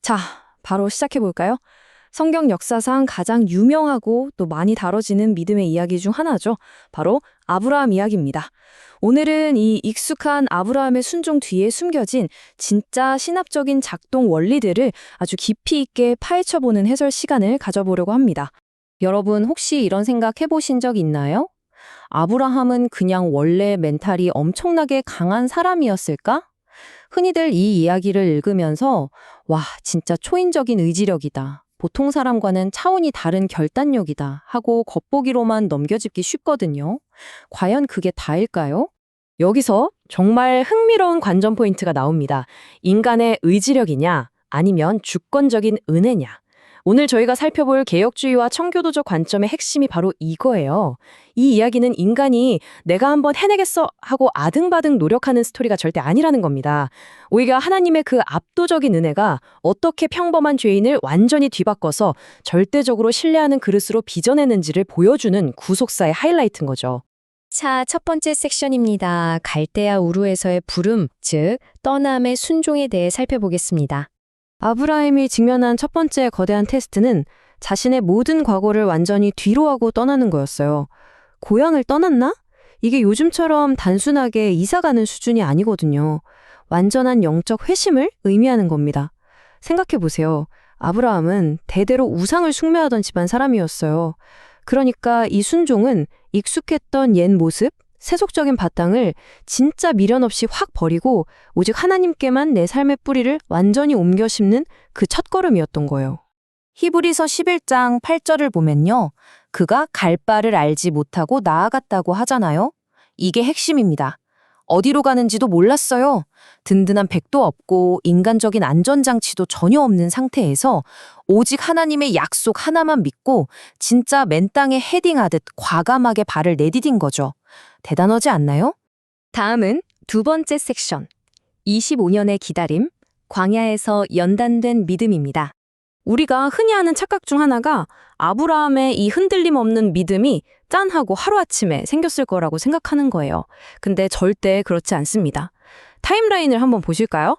자, 바로 시작해 볼까요? 성경 역사상 가장 유명하고 또 많이 다뤄지는 믿음의 이야기 중 하나죠. 바로 아브라함 이야기입니다. 오늘은 이 익숙한 아브라함의 순종 뒤에 숨겨진 진짜 신학적인 작동 원리들을 아주 깊이 있게 파헤쳐보는 해설 시간을 가져보려고 합니다. 여러분 혹시 이런 생각 해보신 적 있나요? 아브라함은 그냥 원래 멘탈이 엄청나게 강한 사람이었을까? 흔히들 이 이야기를 읽으면서 와, 진짜 초인적인 의지력이다. 보통 사람과는 차원이 다른 결단력이다 하고 겉보기로만 넘겨짚기 쉽거든요. 과연 그게 다일까요? 여기서 정말 흥미로운 관전 포인트가 나옵니다. 인간의 의지력이냐 아니면 주권적인 은혜냐. 오늘 저희가 살펴볼 개혁주의와 청교도적 관점의 핵심이 바로 이거예요. 이 이야기는 인간이 내가 한번 해내겠어 하고 아등바등 노력하는 스토리가 절대 아니라는 겁니다. 오히려 하나님의 그 압도적인 은혜가 어떻게 평범한 죄인을 완전히 뒤바꿔서 절대적으로 신뢰하는 그릇으로 빚어내는지를 보여주는 구속사의 하이라이트인 거죠. 자, 첫 번째 섹션입니다. 갈대아 우르에서의 부름, 즉 떠남의 순종에 대해 살펴보겠습니다. 아브라함이 직면한 첫 번째 거대한 테스트는 자신의 모든 과거를 완전히 뒤로하고 떠나는 거였어요. 고향을 떠났나? 이게 요즘처럼 단순하게 이사가는 수준이 아니거든요. 완전한 영적 회심을 의미하는 겁니다. 생각해보세요. 아브라함은 대대로 우상을 숭배하던 집안 사람이었어요. 그러니까 이 순종은 익숙했던 옛 모습, 세속적인 바탕을 진짜 미련 없이 확 버리고 오직 하나님께만 내 삶의 뿌리를 완전히 옮겨 심는 그 첫걸음이었던 거예요. 히브리서 11장 8절을 보면요. 그가 갈 바를 알지 못하고 나아갔다고 하잖아요. 이게 핵심입니다. 어디로 가는지도 몰랐어요. 든든한 백도 없고 인간적인 안전장치도 전혀 없는 상태에서 오직 하나님의 약속 하나만 믿고 진짜 맨 땅에 헤딩하듯 과감하게 발을 내디딘 거죠. 대단하지 않나요? 다음은 두 번째 섹션. 25년의 기다림, 광야에서 연단된 믿음입니다. 우리가 흔히 하는 착각 중 하나가 아브라함의 이 흔들림 없는 믿음이 짠하고 하루아침에 생겼을 거라고 생각하는 거예요. 근데 절대 그렇지 않습니다. 타임라인을 한번 보실까요?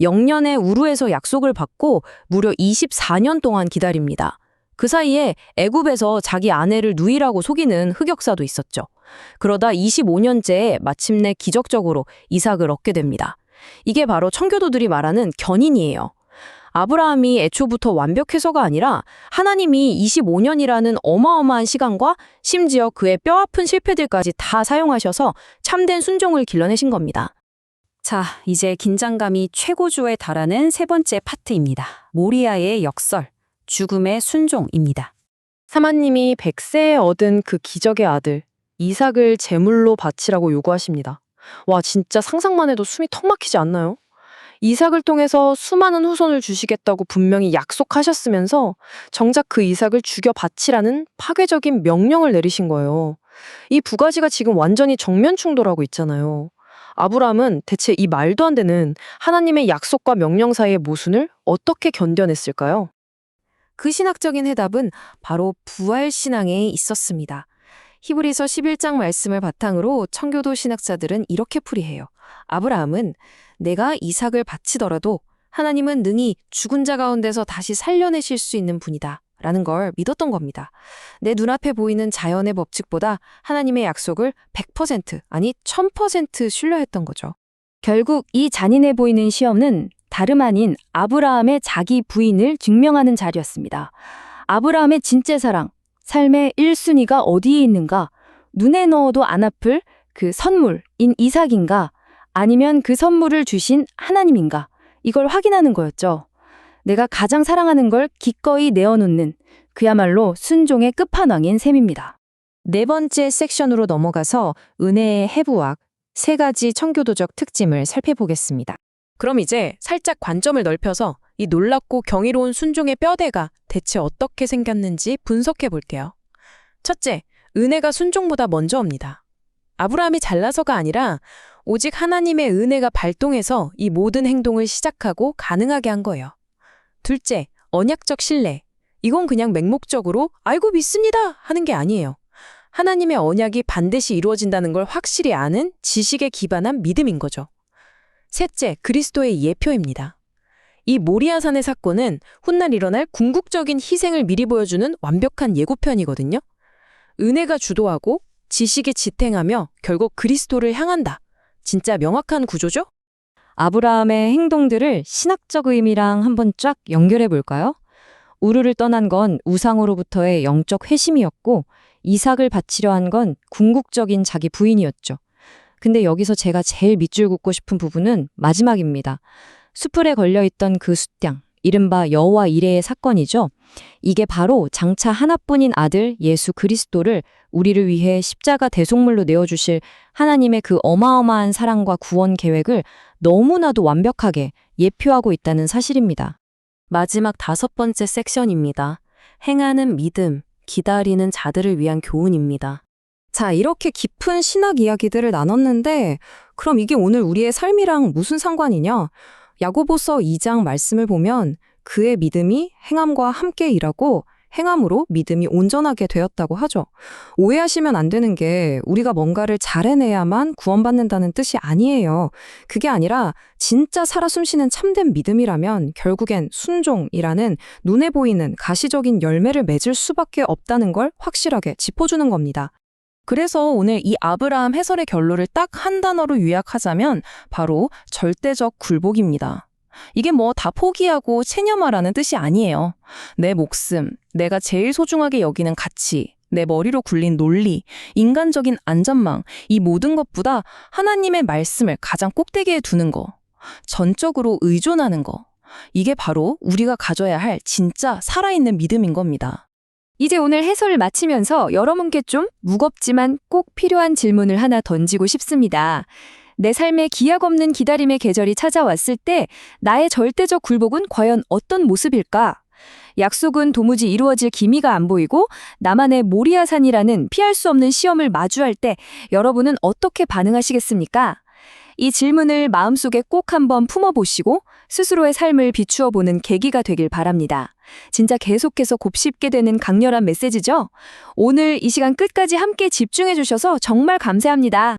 영년에 우르에서 약속을 받고 무려 24년 동안 기다립니다. 그 사이에 애굽에서 자기 아내를 누이라고 속이는 흑역사도 있었죠. 그러다 25년째에 마침내 기적적으로 이삭을 얻게 됩니다. 이게 바로 청교도들이 말하는 견인이에요. 아브라함이 애초부터 완벽해서가 아니라 하나님이 25년이라는 어마어마한 시간과 심지어 그의 뼈아픈 실패들까지 다 사용하셔서 참된 순종을 길러내신 겁니다. 자, 이제 긴장감이 최고조에 달하는 세 번째 파트입니다. 모리아의 역설, 죽음의 순종입니다. 하나님이 100세에 얻은 그 기적의 아들 이삭을 제물로 바치라고 요구하십니다. 와, 진짜 상상만 해도 숨이 턱 막히지 않나요? 이삭을 통해서 수많은 후손을 주시겠다고 분명히 약속하셨으면서 정작 그 이삭을 죽여 바치라는 파괴적인 명령을 내리신 거예요. 이 두 가지가 지금 완전히 정면 충돌하고 있잖아요. 아브라함은 대체 이 말도 안 되는 하나님의 약속과 명령 사이의 모순을 어떻게 견뎌냈을까요? 그 신학적인 해답은 바로 부활신앙에 있었습니다. 히브리서 11장 말씀을 바탕으로 청교도 신학자들은 이렇게 풀이해요. 아브라함은 내가 이삭을 바치더라도 하나님은 능히 죽은 자 가운데서 다시 살려내실 수 있는 분이다 라는 걸 믿었던 겁니다. 내 눈앞에 보이는 자연의 법칙보다 하나님의 약속을 100% 아니 1000% 신뢰했던 거죠. 결국 이 잔인해 보이는 시험은 다름 아닌 아브라함의 자기 부인을 증명하는 자리였습니다. 아브라함의 진짜 사랑, 삶의 1순위가 어디에 있는가? 눈에 넣어도 안 아플 그 선물인 이삭인가? 아니면 그 선물을 주신 하나님인가? 이걸 확인하는 거였죠. 내가 가장 사랑하는 걸 기꺼이 내어놓는 그야말로 순종의 끝판왕인 셈입니다. 네 번째 섹션으로 넘어가서 은혜의 해부학, 세 가지 청교도적 특징을 살펴보겠습니다. 그럼 이제 살짝 관점을 넓혀서 이 놀랍고 경이로운 순종의 뼈대가 대체 어떻게 생겼는지 분석해 볼게요. 첫째, 은혜가 순종보다 먼저 옵니다. 아브라함이 잘나서가 아니라 오직 하나님의 은혜가 발동해서 이 모든 행동을 시작하고 가능하게 한 거예요. 둘째, 언약적 신뢰. 이건 그냥 맹목적으로 알고 믿습니다 하는 게 아니에요. 하나님의 언약이 반드시 이루어진다는 걸 확실히 아는 지식에 기반한 믿음인 거죠. 셋째, 그리스도의 예표입니다. 이 모리아산의 사건은 훗날 일어날 궁극적인 희생을 미리 보여주는 완벽한 예고편이거든요. 은혜가 주도하고 지식이 지탱하며 결국 그리스도를 향한다. 진짜 명확한 구조죠? 아브라함의 행동들을 신학적 의미랑 한번 쫙 연결해 볼까요? 우르를 떠난 건 우상으로부터의 영적 회심이었고 이삭을 바치려 한 건 궁극적인 자기 부인이었죠. 근데 여기서 제가 제일 밑줄 긋고 싶은 부분은 마지막입니다. 수풀에 걸려있던 그 숫양, 이른바 여호와 이레의 사건이죠. 이게 바로 장차 하나뿐인 아들 예수 그리스도를 우리를 위해 십자가 대속물로 내어주실 하나님의 그 어마어마한 사랑과 구원 계획을 너무나도 완벽하게 예표하고 있다는 사실입니다. 마지막 5번째 섹션입니다. 행하는 믿음, 기다리는 자들을 위한 교훈입니다. 자, 이렇게 깊은 신학 이야기들을 나눴는데 그럼 이게 오늘 우리의 삶이랑 무슨 상관이냐? 야고보서 2장 말씀을 보면 그의 믿음이 행함과 함께 일하고 행함으로 믿음이 온전하게 되었다고 하죠. 오해하시면 안 되는 게 우리가 뭔가를 잘 해내야만 구원받는다는 뜻이 아니에요. 그게 아니라 진짜 살아 숨쉬는 참된 믿음이라면 결국엔 순종이라는 눈에 보이는 가시적인 열매를 맺을 수밖에 없다는 걸 확실하게 짚어주는 겁니다. 그래서 오늘 이 아브라함 해설의 결론을 딱 한 단어로 요약하자면 바로 절대적 굴복입니다. 이게 뭐 다 포기하고 체념하라는 뜻이 아니에요. 내 목숨, 내가 제일 소중하게 여기는 가치, 내 머리로 굴린 논리, 인간적인 안전망, 이 모든 것보다 하나님의 말씀을 가장 꼭대기에 두는 거, 전적으로 의존하는 거. 이게 바로 우리가 가져야 할 진짜 살아있는 믿음인 겁니다. 이제 오늘 해설을 마치면서 여러분께 좀 무겁지만 꼭 필요한 질문을 하나 던지고 싶습니다. 내 삶에 기약 없는 기다림의 계절이 찾아왔을 때 나의 절대적 굴복은 과연 어떤 모습일까? 약속은 도무지 이루어질 기미가 안 보이고 나만의 모리아산이라는 피할 수 없는 시험을 마주할 때 여러분은 어떻게 반응하시겠습니까? 이 질문을 마음속에 꼭 한번 품어보시고 스스로의 삶을 비추어 보는 계기가 되길 바랍니다. 진짜 계속해서 곱씹게 되는 강렬한 메시지죠? 오늘 이 시간 끝까지 함께 집중해 주셔서 정말 감사합니다.